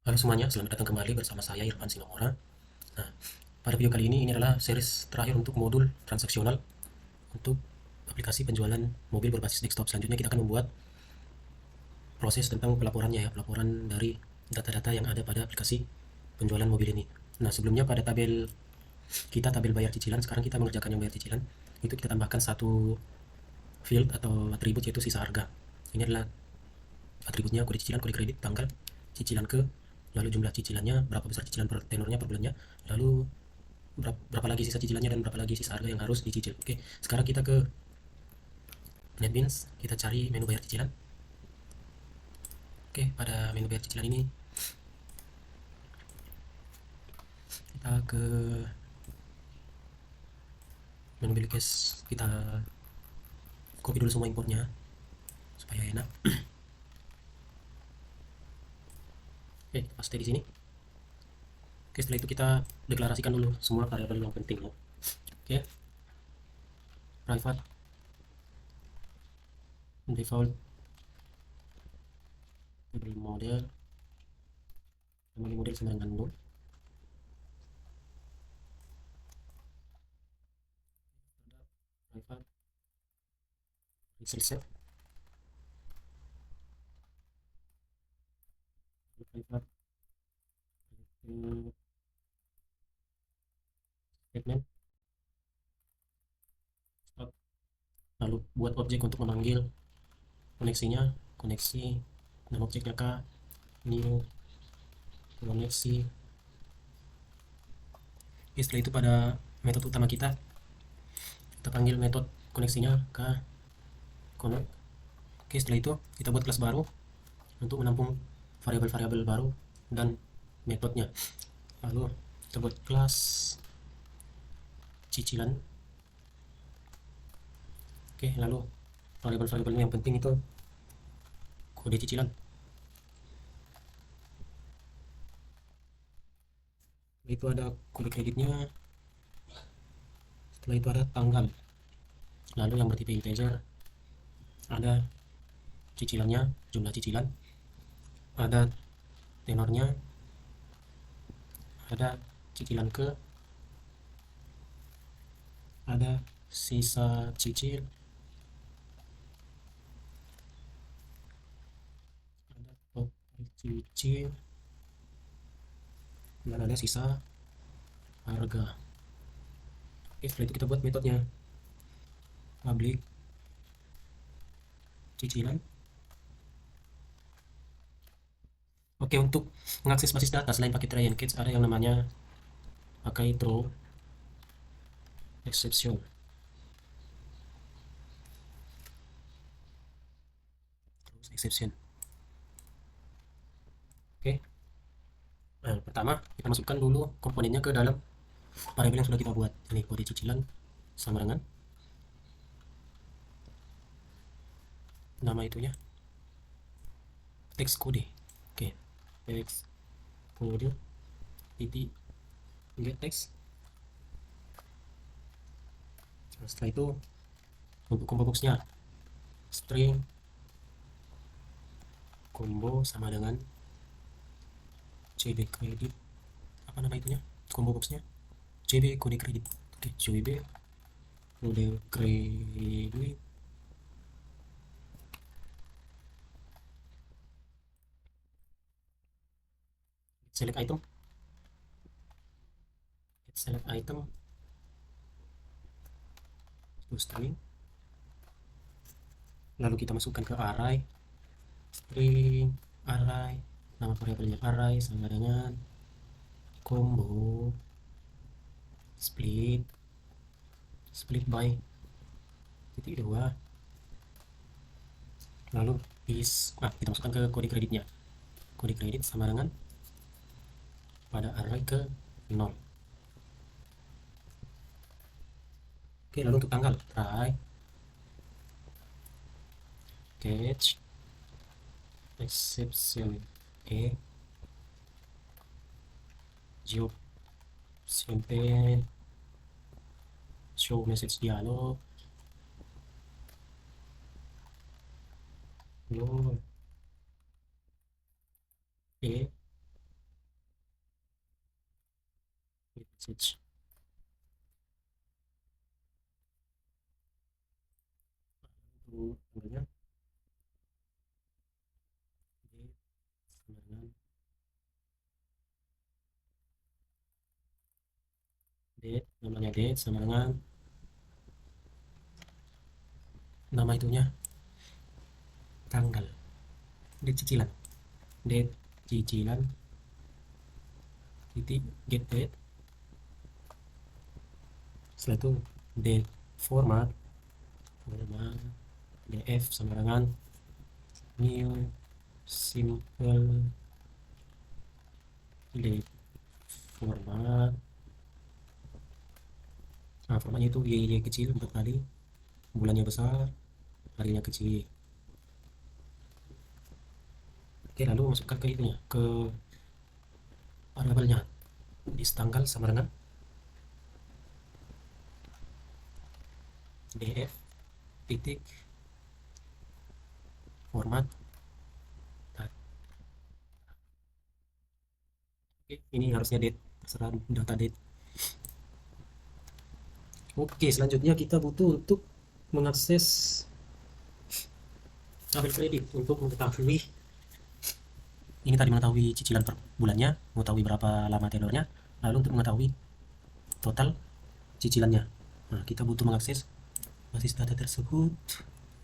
Halo semuanya, selamat datang kembali bersama saya Irfan Sinomora. Nah, pada video kali ini adalah series terakhir untuk modul transaksional untuk aplikasi penjualan mobil berbasis desktop. Selanjutnya kita akan membuat proses tentang pelaporannya ya, pelaporan dari data-data yang ada pada aplikasi penjualan mobil ini. Nah, sebelumnya pada tabel bayar cicilan, sekarang kita mengerjakan yang bayar cicilan. Itu kita tambahkan satu field atau atribut yaitu sisa harga. Ini adalah atributnya kode cicilan, kode kredit, tanggal, cicilan ke, lalu jumlah cicilannya, berapa besar cicilan per tenornya per bulannya, lalu berapa lagi sisa cicilannya dan berapa lagi sisa harga yang harus dicicil. Oke, sekarang kita ke NetBeans, kita cari menu bayar cicilan. Oke, pada menu bayar cicilan ini kita ke menu bill cash, kita copy dulu semua importnya supaya enak. Oke, paste di sini. Oke, setelah itu kita deklarasikan dulu semua variabel yang penting ya. Oke, private default table model, family model sama dengan null. Private Excel set, private statement, lalu buat objek untuk memanggil koneksinya, koneksi, nama objeknya k, new koneksi. Oke, setelah itu pada metode utama kita panggil metode koneksinya ke connect. Oke, setelah itu kita buat kelas baru untuk menampung variabel-variabel baru dan metodenya. Lalu kita buat kelas cicilan. Oke, lalu variabel-variabel yang penting itu kode cicilan. Itu ada kode kreditnya. Setelah itu ada tanggal. Lalu yang bertipe integer ada cicilannya, jumlah cicilan, ada tenornya, ada cicilan ke, ada sisa cicil, ada total cicil, dan ada sisa harga. Oke, setelah itu kita buat metodenya public cicilan. Oke, untuk mengakses basis data selain pakai try and catch ada yang namanya pakai throw exception. Exception. Oke. Nah, pertama kita masukkan dulu komponennya ke dalam variabel yang sudah kita buat. Ini kode cicilan sama dengan nama itunya teks kode. Oke, teks kode titik get text. Nah, setelah itu untuk combo boxnya string combo sama dengan cb kredit, apa nama itunya combo boxnya, cb kode kredit. Oke, cb kode kredit. Select item, select item to string, lalu kita masukkan ke array string array, nama variabelnya array sama dengan combo split split by titik dua, lalu kita masukkan ke kode kreditnya, kode kredit sama dengan pada array ke 0. Oke, lalu untuk tanggal try catch exception job simple show message dialog no Search. Untuk tanggalnya date sama dengan date, namanya date sama dengan nama itunya tanggal, date cicilan, date cicilan titik get date. Setelah itu date format df sama dengan new simple date format. Nah, formatnya itu y kecil 4 kali, bulannya besar, harinya kecil. Oke, lalu masukkan ke itunya, ke variabelnya. Di tanggal sama dengan df titik format. Oke, ini harusnya date, terserah data date. Oke, selanjutnya kita butuh untuk mengakses tabel kredit untuk mengetahui ini tadi, mengetahui cicilan per bulannya, mengetahui berapa lama tenornya, lalu untuk mengetahui total cicilannya. Nah, kita butuh mengakses basis data tersebut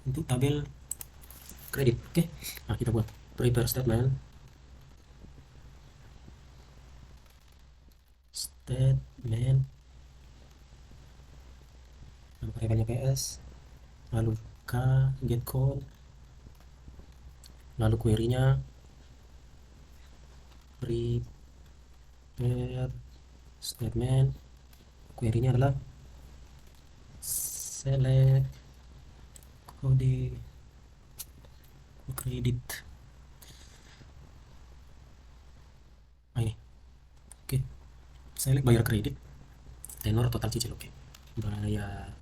untuk tabel kredit. Oke, nah kita buat prepare statement. Nama variabelnya ps, lalu k get code, lalu query-nya prepare statement. Query-nya adalah select kode kredit. Nah, ini oke, select bayar kredit, tenor, total cicil. Oke, bayar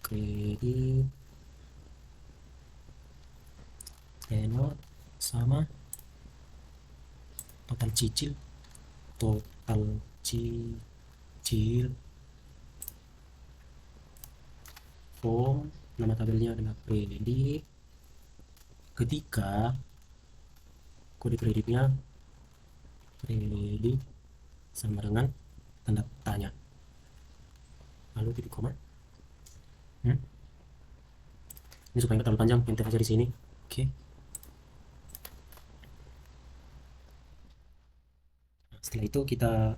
kredit, tenor sama total cicil. Total cicil form, nama tabelnya adalah kredit. Ketika kode kreditnya kredit sama dengan tanda tanya, lalu titik koma. Ini supaya nggak terlalu panjang, enter aja di sini. Oke. Nah, setelah itu kita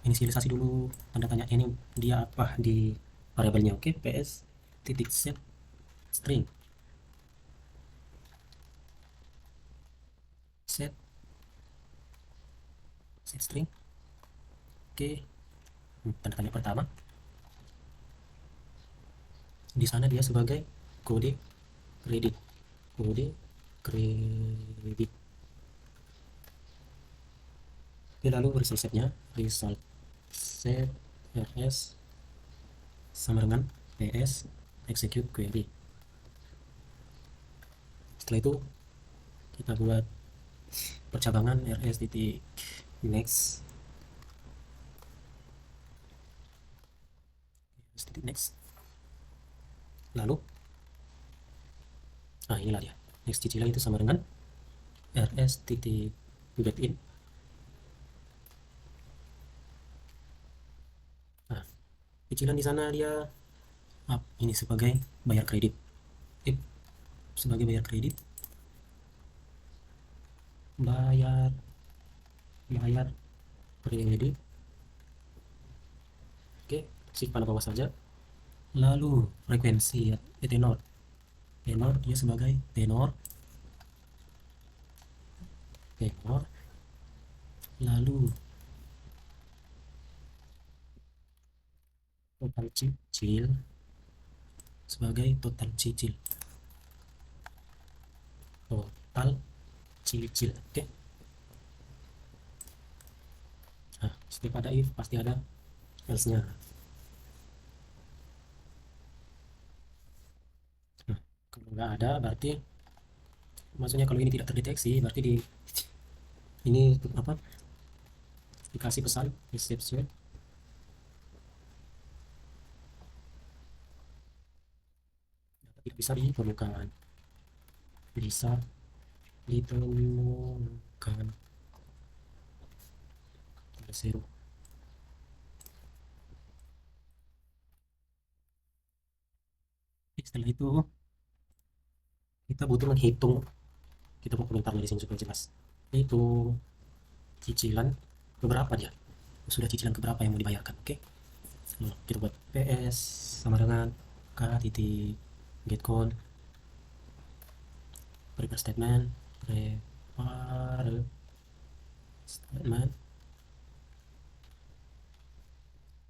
inisialisasi dulu tanda tanya ini dia apa di variabelnya. Oke, ps titik set string, set string. Oke, tanda tanya pertama di sana dia sebagai kode kredit, kode kredit. Oke, lalu result setnya, result set rs sama dengan ps execute query. Setelah itu kita buat percabangan rs titik next, lalu inilah dia next cicilan itu sama dengan rs titik get in. Nah, cicilan di sana dia ini sebagai bayar kredit, sebagai bayar kredit, bayar kredit. Oke, simpan bawah saja. Lalu frekuensi tenor dia sebagai tenor, lalu total cicil sebagai total cicil, oke. Nah, setiap ada if pasti ada else nya. Nah, kalau nggak ada berarti maksudnya kalau ini tidak terdeteksi berarti Ini apa, dikasih pesan reception, tidak bisa ditemukan, bisa ditemukan, ada zero. Setelah itu kita butuh menghitung, kita mau komentar di sini supaya jelas. Itu cicilan beberapa dia, sudah cicilan keberapa yang mau dibayarkan. Oke, kita buat PS sama dengan k titik get code prepare statement,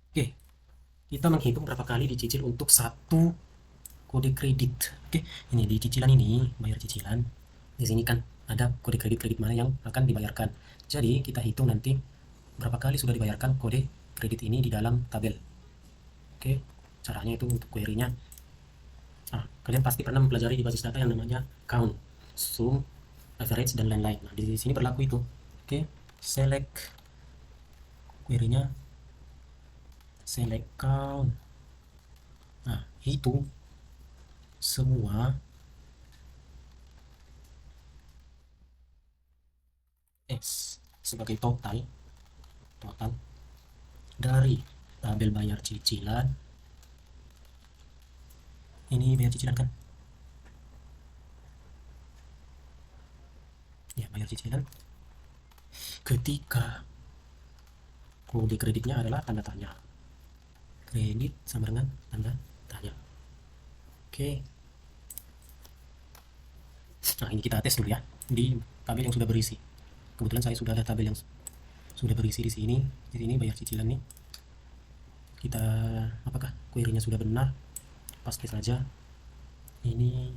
oke, kita menghitung berapa kali dicicil untuk satu kode kredit. Oke, ini di cicilan ini, bayar cicilan. Di sini kan ada kode kredit mana yang akan dibayarkan. Jadi kita hitung nanti berapa kali sudah dibayarkan kode kredit ini di dalam tabel. Oke, caranya itu untuk query-nya. Kalian pasti pernah mempelajari di basis data yang namanya count, sum, average, dan lain-lain. Nah, di sini berlaku itu. Oke, select query-nya, select count. Nah, itu semua S sebagai total dari tabel bayar cicilan. Ini bayar cicilan kan? Ya, bayar cicilan. Ketika kode kreditnya adalah tanda tanya. Kredit sama dengan tanda tanya. Oke. Nah, ini kita tes dulu ya di tabel yang sudah berisi. Kebetulan saya sudah ada tabel yang sudah berisi di sini. Di sini bayar cicilan nih. Kita apakah query-nya sudah benar? Paste saja. Ini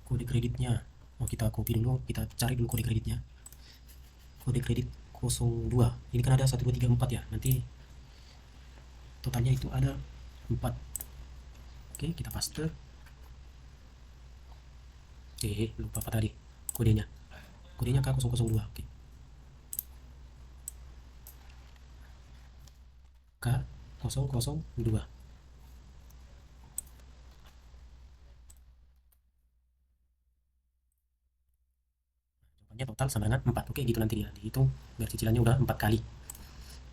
kode kreditnya. Kita copy dulu, kita cari dulu kode kreditnya. Kode kredit 02. Ini kan ada 1 2 3 4 ya. Nanti totalnya itu ada 4. Oke, kita paste. Lupa apa tadi kodenya. Kodenya K002. Oke. K002. Jawabannya total sama dengan 4. Oke, gitu nanti dia dihitung biar cicilannya udah 4 kali.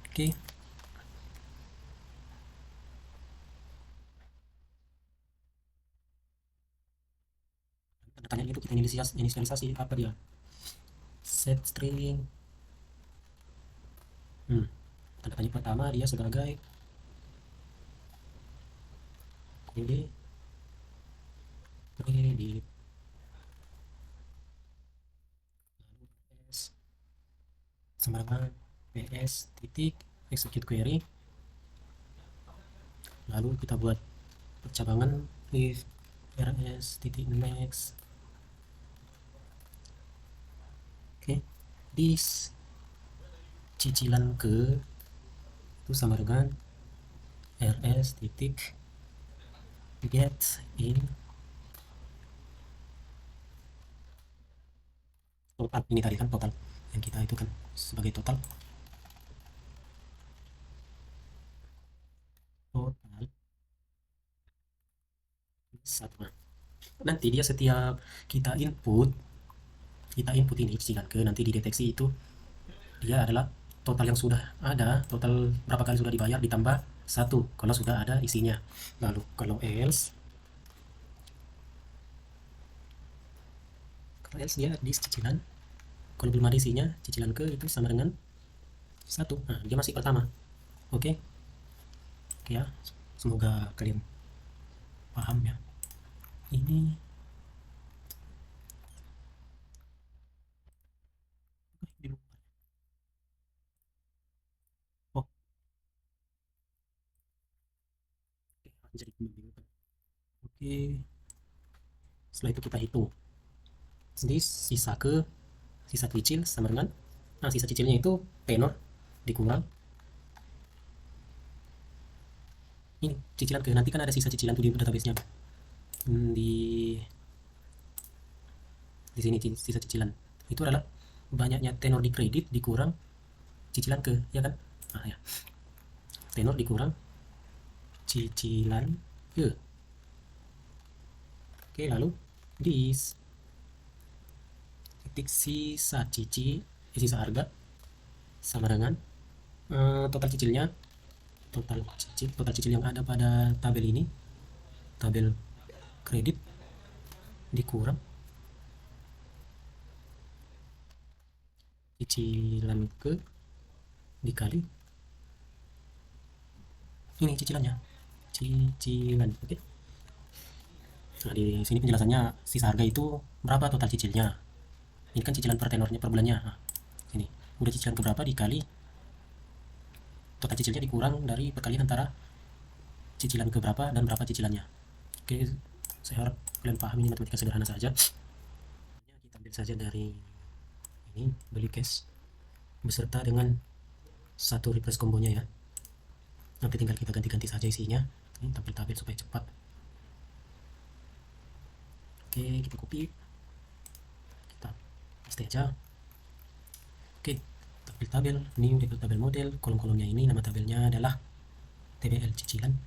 Oke. Tanda tanya itu kita inisialisasi apa dia? Set string. Tanda tanya pertama dia sebagai kode kredit. Lalu PS sama dengan PS titik execute query. Lalu kita buat percabangan if rs titik next. Oke, this cicilan ke itu sama dengan rs titik get in total. Ini tadi kan total yang kita itu kan sebagai total satu. Nanti dia setiap kita input ini cicilan ke, nanti dideteksi itu dia adalah total yang sudah ada, total berapa kali sudah dibayar ditambah 1 kalau sudah ada isinya. Lalu kalau else dia di cicilan, kalau belum ada isinya cicilan ke itu sama dengan 1. Nah, dia masih pertama. Oke. Ya, semoga kalian paham ya. Ini jadi membingungkan. Oke, setelah itu kita hitung. Jadi sisa cicil sama dengan sisa cicilnya itu tenor dikurang ini cicilan ke, nanti kan ada sisa cicilan tuh di database-nya. Di Di sini sisa cicilan. Itu adalah banyaknya tenor di kredit dikurang cicilan ke, ya kan? Nah, ya. Tenor dikurang cicilan ke. Oke, lalu dis titik sisa harga sama dengan total cicilnya, total cicil yang ada pada tabel ini, tabel kredit, dikurang cicilan ke dikali ini cicilannya, cicilan. Oke. Nah, di sini penjelasannya sisa harga itu berapa total cicilnya. Ini kan cicilan per tenornya per bulannya. Nah, ini udah cicilan ke berapa dikali total cicilnya dikurang dari perkalian antara cicilan ke berapa dan berapa cicilannya. Oke, saya harap kalian paham, ini matematika sederhana saja. Kita ambil saja dari ini, beli cash beserta dengan satu replace kombonya ya. Nanti tinggal kita ganti-ganti saja isinya. Ini tampil tabel supaya cepat. Oke, kita copy, kita paste aja. Oke, tampil tabel, new tampil tabel model, kolom-kolomnya ini nama tabelnya adalah TBL cicilan.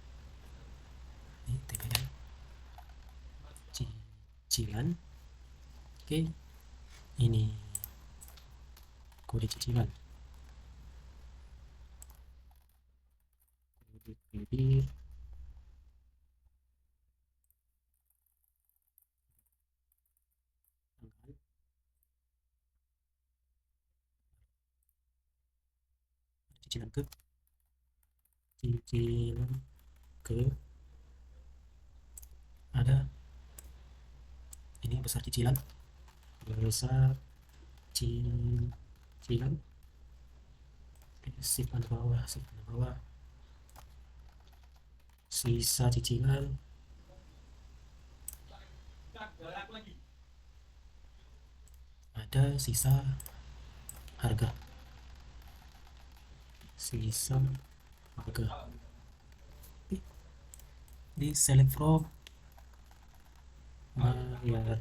Ini TBL cicilan. Oke, ini kode cicilan, kode kredit, tanggal, cicilan ke ada ini besar cicilan, besar cicilan, simpan bawah, sisa cicilan, ada sisa harga, sisa harga. Di select from bayar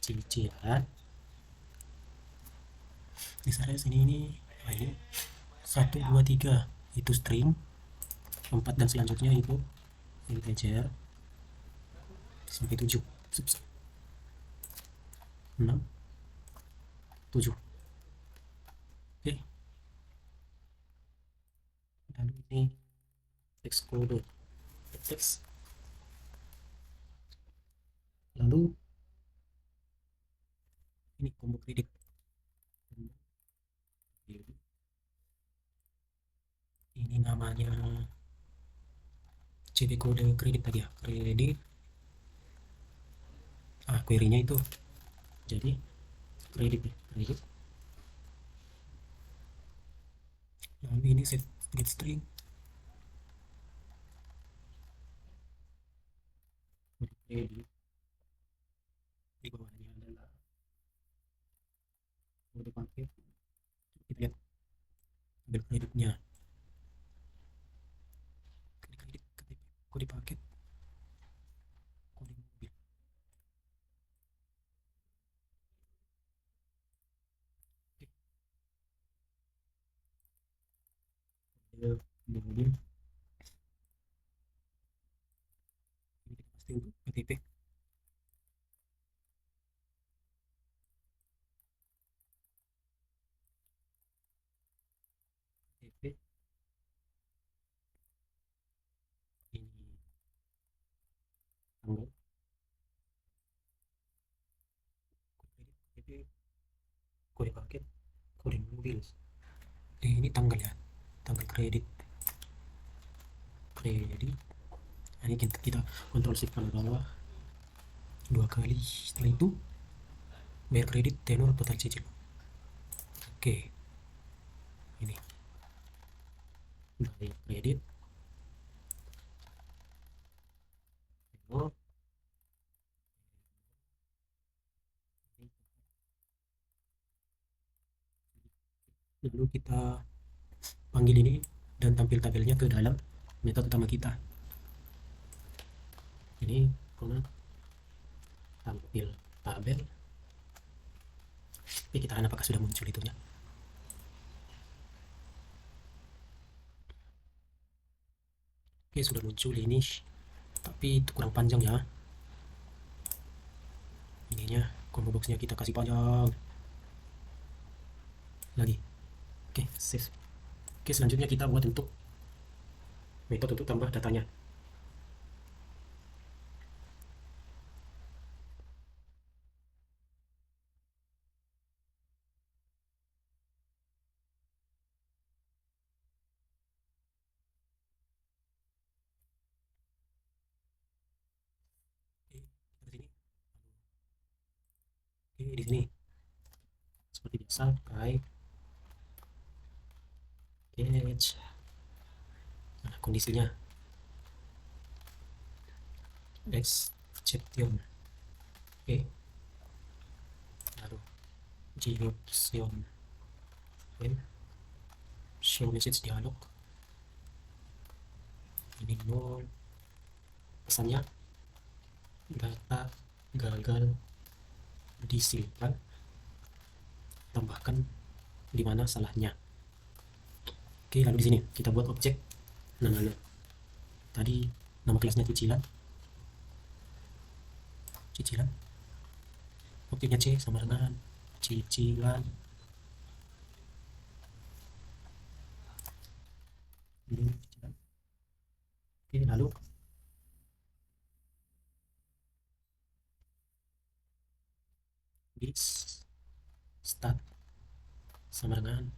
cicilan, di saya sini ini 1 2 3 itu string, 4 dan selanjutnya itu integer sampai 7, 6 7. Oke, lalu ini text kode teks, lalu ini combo kredit, ini namanya CB kode kredit tadi ya, kredit. Query-nya itu jadi kredit ya, kredit. Lalu ini set get string, kredit. Di bawahnya adalah kode paket. Kita lihat tabel kreditnya, kredit KTP, kode paket, kode mobil. Kode mobil ini kita pasti untuk KTP. KTP ini tanggal, KTP, kode paket, kode mobil. Ini tanggal ya, tanggal kredit. Nah, ini kita kontrol shift kanan bawah 2 kali. Setelah itu bayar kredit tenor total cicil. Oke, ini bayar kredit tenor, lalu kita panggil ini dan tampil tabelnya ke dalam metode utama kita. Ini tampil tabel Oke, kita lihat apakah sudah muncul itunya. Oke, sudah muncul ini, tapi itu kurang panjang ya. Ininya combo boxnya kita kasih panjang lagi. Oke, save. Oke, selanjutnya kita buat untuk metode untuk tambah datanya. Oke, kita di sini. Oke, di sini seperti biasa, baik, catch. Nah, kondisinya exception. Oke, lalu Goption, then show message dialog. Ini nol. Pesannya data gagal disimpan, tambahkan di mana salahnya. Oke, lalu di sini kita buat objek namanya. Tadi nama kelasnya cicilan. Cicilan. Objeknya C sama dengan cicilan. Ini cicilan. Oke, lalu this start sama dengan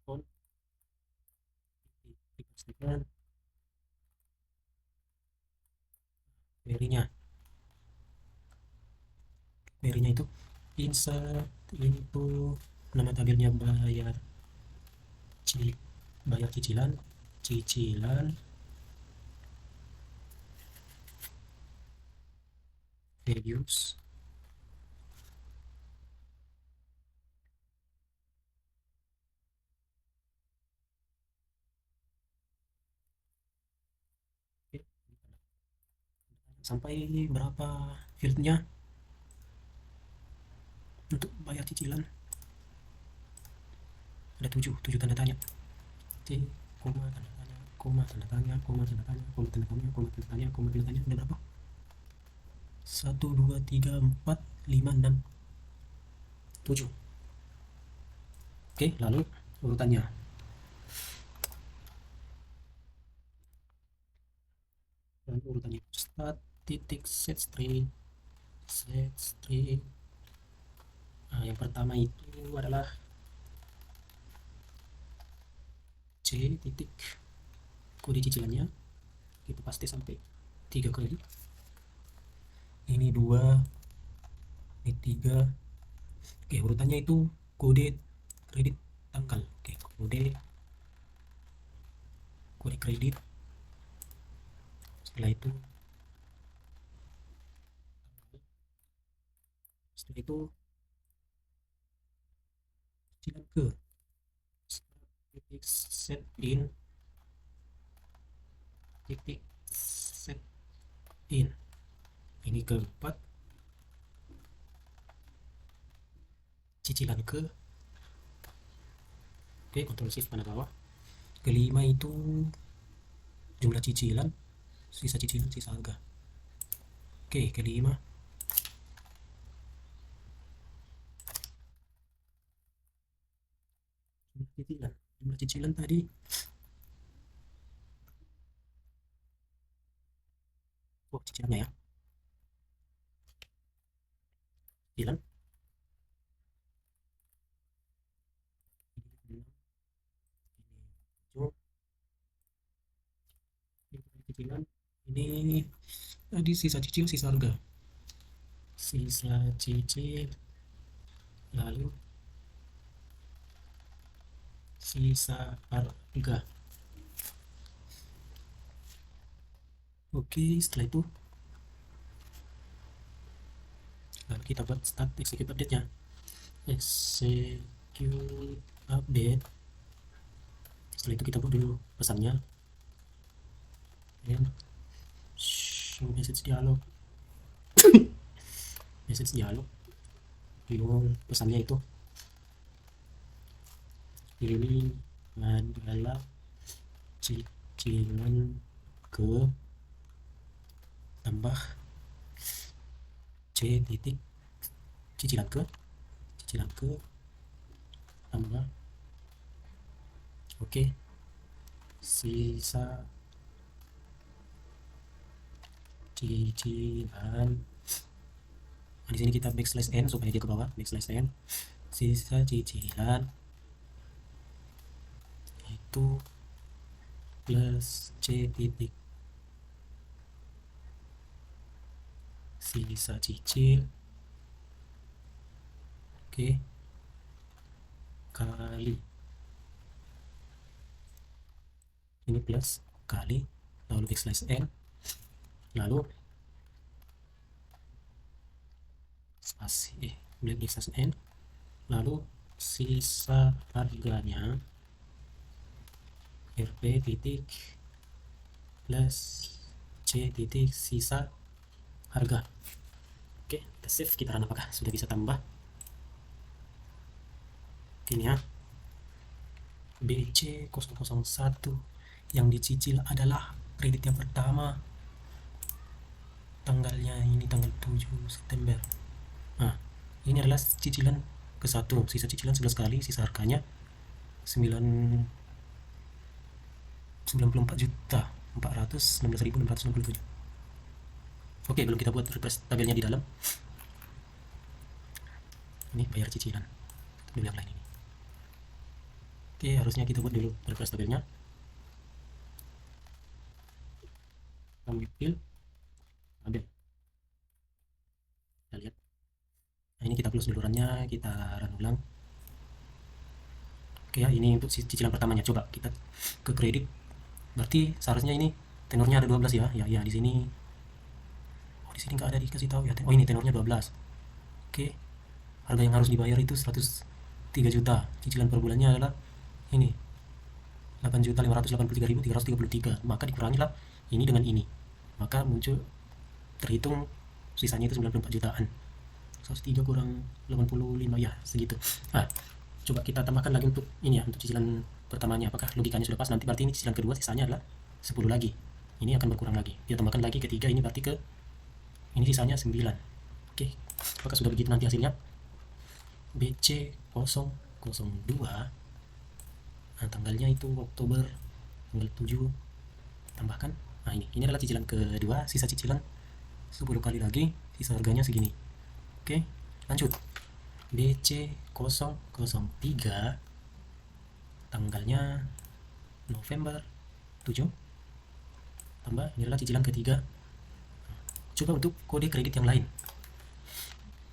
on dipastikan query-nya itu insert into nama tabelnya bayar cicilan values sampai berapa fieldnya untuk bayar cicilan. Ada 7 tanda tanya. C, koma tanda tanya, koma tanda tanya, koma tanda tanya, koma tanda tanya, koma tanda tanya, koma tanda tanya. Ada berapa? 1, 2, 3, 4, 5, 6, 7. Oke, lalu urutannya. Lalu urutannya start titik set string. Nah, yang pertama itu adalah C titik kode cicilannya, kita pasti sampai 3 kali. Ini 2, ini 3. Oke, urutannya itu kode kredit tanggal. Oke, kode kredit. Setelah itu cicilan ke titik set in. Ini keempat, cicilan ke. Oke, kontrol shift pada bawah. Kelima itu jumlah cicilan, sisa harga. Oke, kelima. Jumlah cicilan tadi cicilannya ya. Cicilan. Cicilan. Ini tadi sisa harga. Sisa cicil. Lalu sisa harga. Oke, setelah itu lalu kita buat start execute update nya. Execute update. Setelah itu kita buat dulu pesannya, and message dialog. Message dialog, bingung pesannya itu. Ini adalah cicilan ke tambah C titik cicilan ke tambah oke sisa cicilan. Di sini kita backslash n supaya dia ke bawah, backslash n sisa cicilan itu plus C titik sisa cicil oke kali ini plus kali lalu backslash n lalu spasi backslash n lalu sisa harganya RP titik plus C titik sisa harga. Oke, kita save, kita run apakah sudah bisa tambah. Ini ya, BC001 yang dicicil adalah kredit yang pertama, tanggalnya ini tanggal 7 September. Nah, ini adalah cicilan ke 1, sisa cicilan 11 kali, sisa harganya 94.416.667. Oke, belum kita buat refresh tabelnya di dalam. Ini bayar cicilan dulu yang lain ini. Oke, harusnya kita buat dulu refresh tabelnya. Ambil tabel. Kita lihat. Nah, ini kita close dulu runnya, kita run ulang. Oke ya, ini untuk cicilan pertamanya. Coba kita ke kredit. Berarti seharusnya ini tenornya ada 12 ya. Ya di sini. Oh, di sini nggak ada dikasih tahu ya. Oh, ini tenornya 12. Oke. Harga yang harus dibayar itu 103 juta. Cicilan per bulannya adalah ini 8.583.333. Maka dikurangilah ini dengan ini. Maka muncul terhitung sisanya itu 94 jutaan. 103 kurang 85 ya, segitu. Nah, coba kita tambahkan lagi untuk ini ya, untuk cicilan pertamanya. Apakah logikanya sudah pas? Nanti berarti ini cicilan kedua sisanya adalah 10 lagi. Ini akan berkurang lagi. Kita tambahkan lagi ketiga, ini berarti ke ini sisanya 9. Oke. Apakah sudah begitu nanti hasilnya? BC002. Nah, tanggalnya itu Oktober tanggal 7. Tambahkan. Nah, ini adalah cicilan kedua, sisa cicilan 10 kali lagi, sisa harganya segini. Oke, lanjut. BC003 tanggalnya November 7 tambah, ini adalah cicilan ketiga. Coba untuk kode kredit yang lain,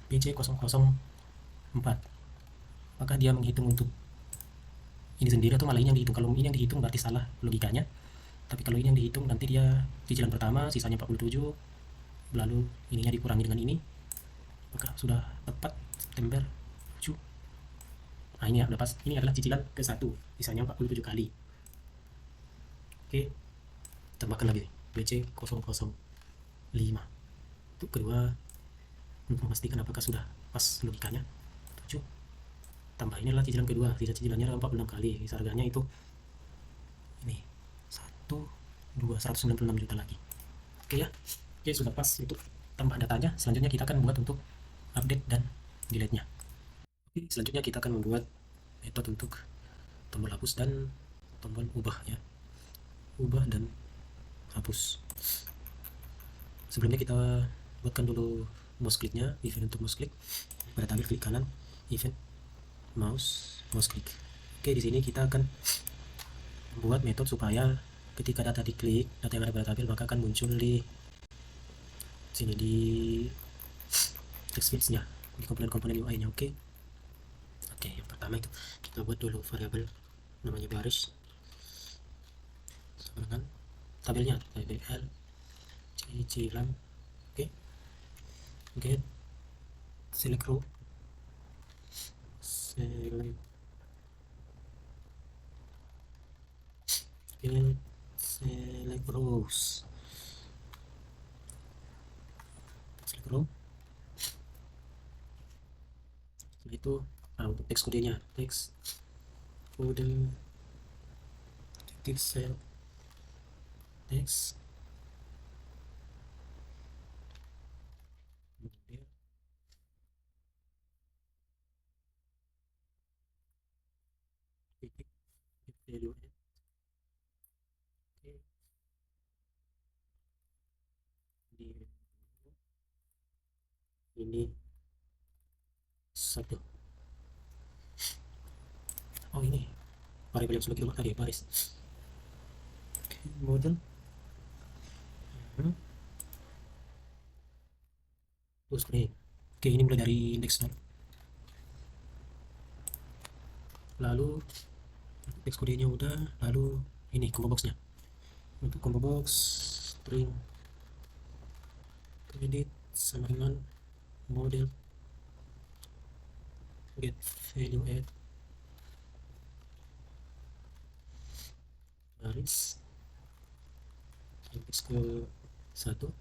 BC004, apakah dia menghitung untuk ini sendiri atau malah ini yang dihitung? Kalau ini yang dihitung berarti salah logikanya, tapi kalau ini yang dihitung nanti dia cicilan pertama sisanya 47, lalu ininya dikurangi dengan ini, apakah sudah tepat September 7? Nah, ini ya udah pas. Ini adalah cicilan ke 1, sisanya 47 kali. Oke, tambahkan lagi BC005 untuk kedua, untuk memastikan apakah sudah pas logikanya. 7 tambah, ini adalah cicilan kedua, sisa cicilannya 46 kali, sisa harganya itu ini 196 juta lagi. Oke ya, oke sudah pas untuk tambah datanya. Selanjutnya kita akan membuat untuk update dan delete nya. Oke, selanjutnya kita akan membuat metode untuk tombol hapus dan tombol ubah ya, ubah dan hapus. Sebelumnya kita buatkan dulu mouse clicknya, event untuk mouse click. Pada tabel klik kanan, event mouse click. Oke, di sini kita akan membuat metode supaya ketika data diklik, data yang ada pada tabel maka akan muncul di sini di text fields-nya, di komponen-komponen UI-nya. Oke, yang pertama itu kita buat dulu variabel namanya baris sama dengan tabelnya, tabel cicilan. Oke, get select row, select rows. klik row. Setelah itu untuk teks kodenya, teks kode titik sel teks model titik value add. Oke, ini satu. Oh, ini variabel yang sudah kita buat tadi, baris. Oke, model. Terus nih, oke, ini mulai dari index 0. Lalu teks kodenya udah, lalu ini combo boxnya. Untuk combo box string credit sama dengan model get value add baris index ke 1.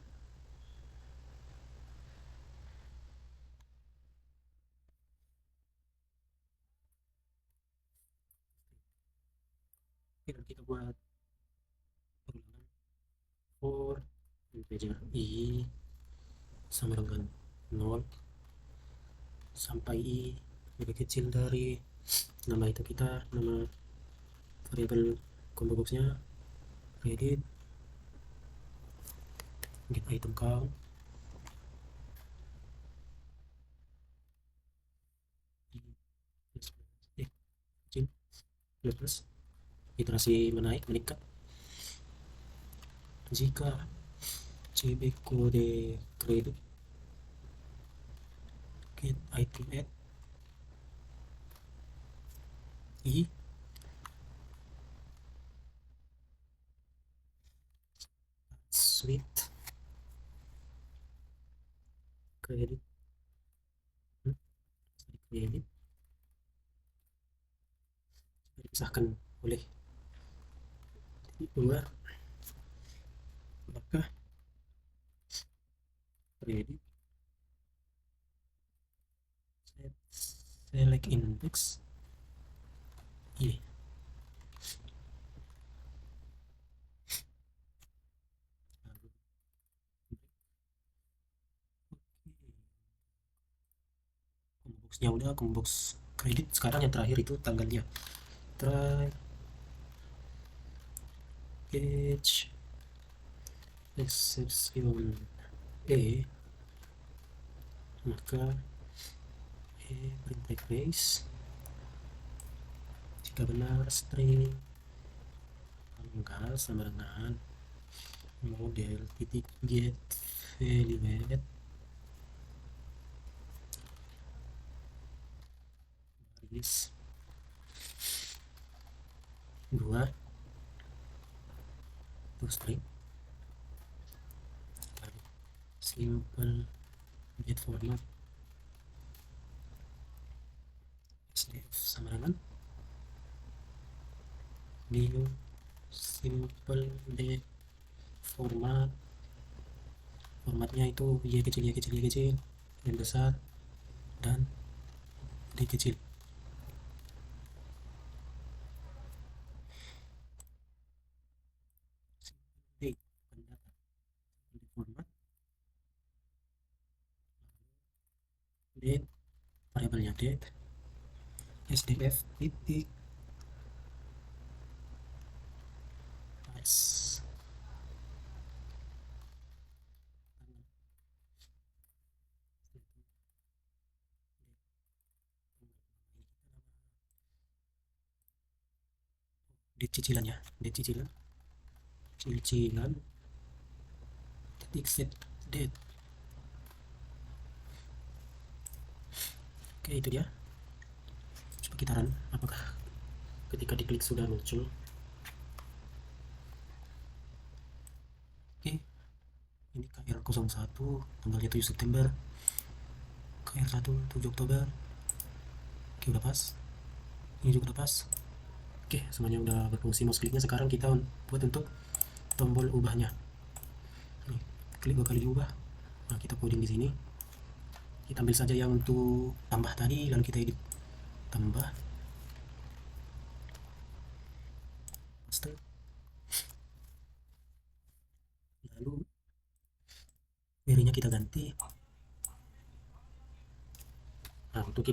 Oke, dan kita buat pengulangan for integer i sama dengan 0 sampai i lebih kecil dari nama itu kita, nama variabel combo boxnya credit get item count kecil plus iterasi meningkat jika cb kode kredit get item add i sweet kredit kredit dipisahkan oleh dua, maka kredit select index ini. Combo boxnya udah, combo box kredit. Sekarang yang terakhir itu tanggalnya. Try catch exception maka print backbase jika benar string tanggal sama dengan model titik get value add baris 2 to string simple get format sdf sama dengan new simple get format, formatnya itu y kecil y kecil y kecil, y besar dan d kecil. Format date, variabelnya date sdf titik price date cicilannya, date cicilan titik set date. Oke, itu dia. Coba kita run, apakah ketika diklik sudah muncul. Oke, ini KR01 tanggalnya 7 September, KR1 7 Oktober. Oke, udah pas, ini juga udah pas. Oke, semuanya udah berfungsi. Mouse kliknya sekarang kita buat untuk tombol ubahnya. Nih, klik 2 kali diubah, Nah, kita coding di sini. Kita ambil saja yang untuk tambah tadi, lalu kita edit tambah, paste, lalu query-nya kita ganti. Nah, untuk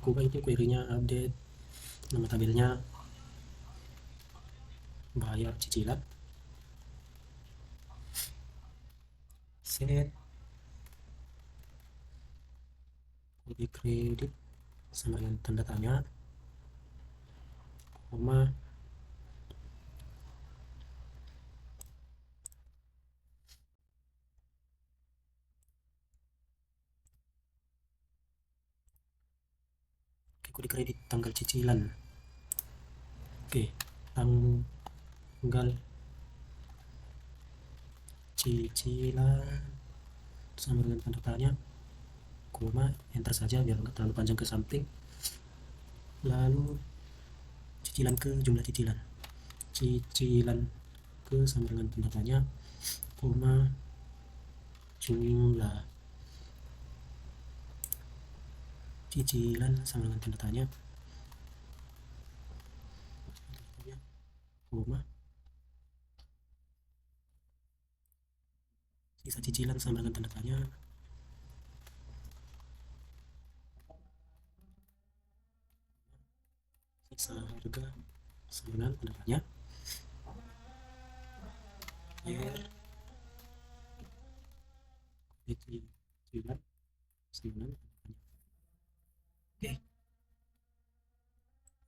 ubah itu query-nya update, nama tabelnya bayar cicilan, set kode kredit sama dengan tanda tanya, koma, kode kredit tanggal cicilan. Oke, tanggal cicilan sama dengan tanda tanya, koma, enter saja biar nggak terlalu panjang ke samping. Lalu cicilan ke jumlah cicilan, cicilan ke sama dengan tanda tanya, koma, jumlah cicilan sama dengan tanda tanya, koma, sisa cicilan sama dengan tanda tanya, sisa harga sama dengan tanda tanya, year cicilan sama dengan tanda tanya. Oke,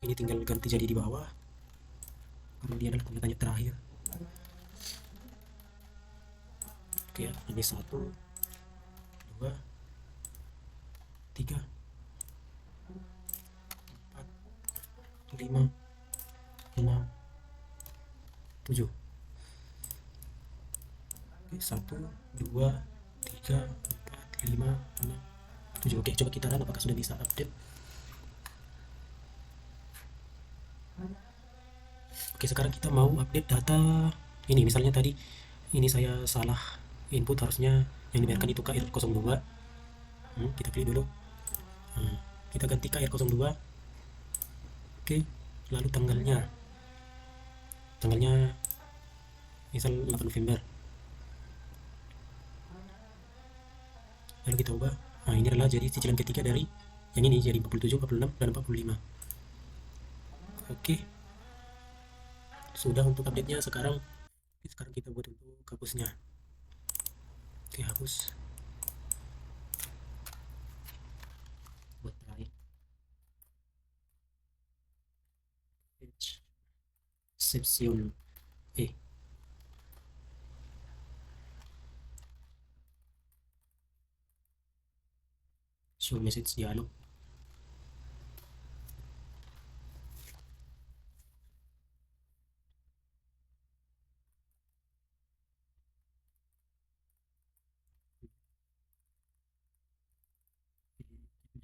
ini tinggal ganti jadi di bawah karena dia adalah tanda tanya terakhir. Oke, ini 1, 2, 3, 4, 5, 6, 7. Oke, 1, 2, 3, 4, 5, 6, 7. Oke, coba kita run apakah sudah bisa update. Oke, sekarang kita mau update data ini. Misalnya tadi ini saya salah input, harusnya yang dibiarkan itu KR02. Kita pilih dulu. Kita ganti KR02. Oke, lalu tanggalnya misal 8 November. Lalu kita ubah. Nah, ini adalah jadi cicilan ketiga dari yang ini, jadi 47, 46, dan 45. Oke, sudah untuk update-nya. Sekarang kita buat untuk hapusnya. Oke, hapus. Buat tarik. Exception show message dialog.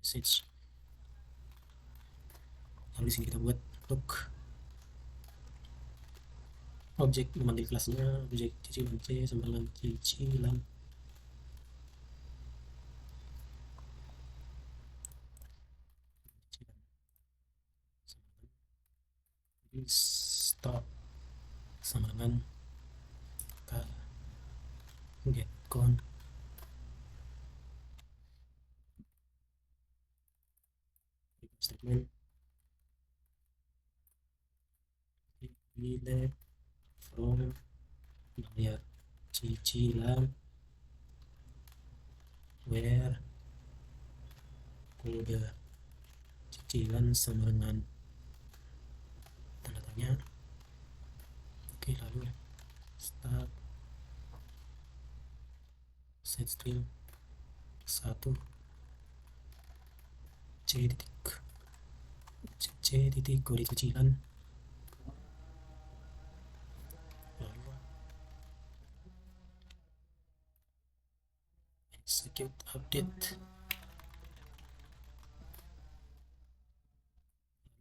Message. Lalu di sini kita buat untuk objek memanggil kelasnya, objek cicilan C sama dengan cicilan stop sama dengan get count statement delete from bayar cicilan where kode cicilan sama dengan tanda tanya. Oke, lalu start set string 1 c titik kode cicilan, lalu execute update.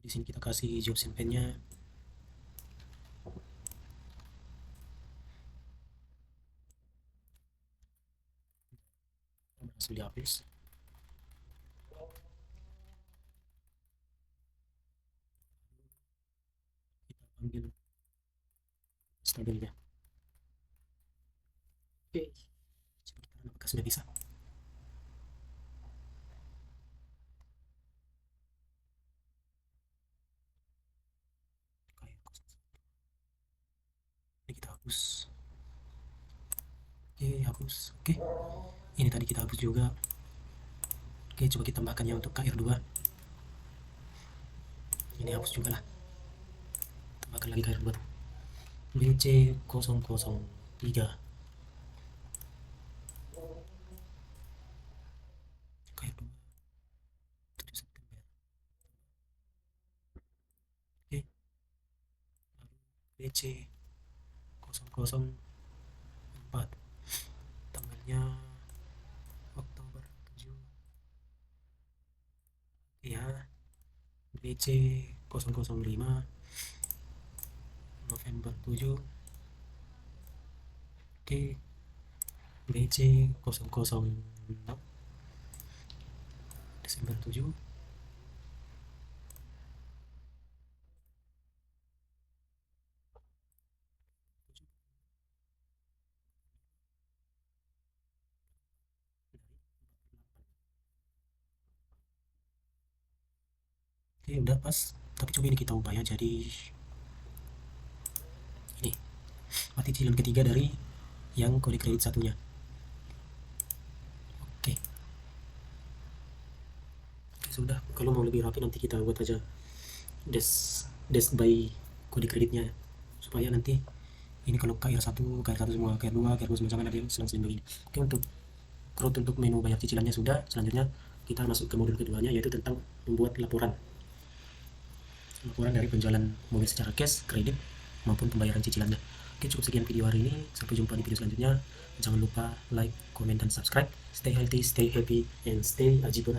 Di sini kita kasih job nya. hasil dihapus. Kita panggil stabilnya. Oke, coba kita apakah sudah bisa. Ini kita hapus. Oke, hapus. Oke, ini tadi kita hapus juga. Oke, coba kita tambahkannya untuk KR2. Ini hapus juga lah. Tambahkan lagi KR2. BC003. KR2. 7 September. Oke. Lalu BC004. Tanggalnya Oktober 7. Ya, BC005 November 7. Oke, BC006 Desember 7. Oke, udah pas. Tapi coba ini kita ubah ya, jadi ini mati cicilan ketiga dari yang kode kredit satunya. Oke. Oke, sudah. Kalau mau lebih rapi nanti kita buat aja desk by kode kreditnya, supaya nanti ini kalau KR1 semua, KR2 semua jangan ada yang selang-seling begini. Oke, untuk menu bayar cicilannya sudah. Selanjutnya kita masuk ke modul keduanya, yaitu tentang membuat laporan dari penjualan mobil secara cash, kredit, maupun pembayaran cicilannya. Oke, cukup sekian video hari ini. Sampai jumpa di video selanjutnya. Jangan lupa like, comment, dan subscribe. Stay healthy, stay happy, and stay ajibur.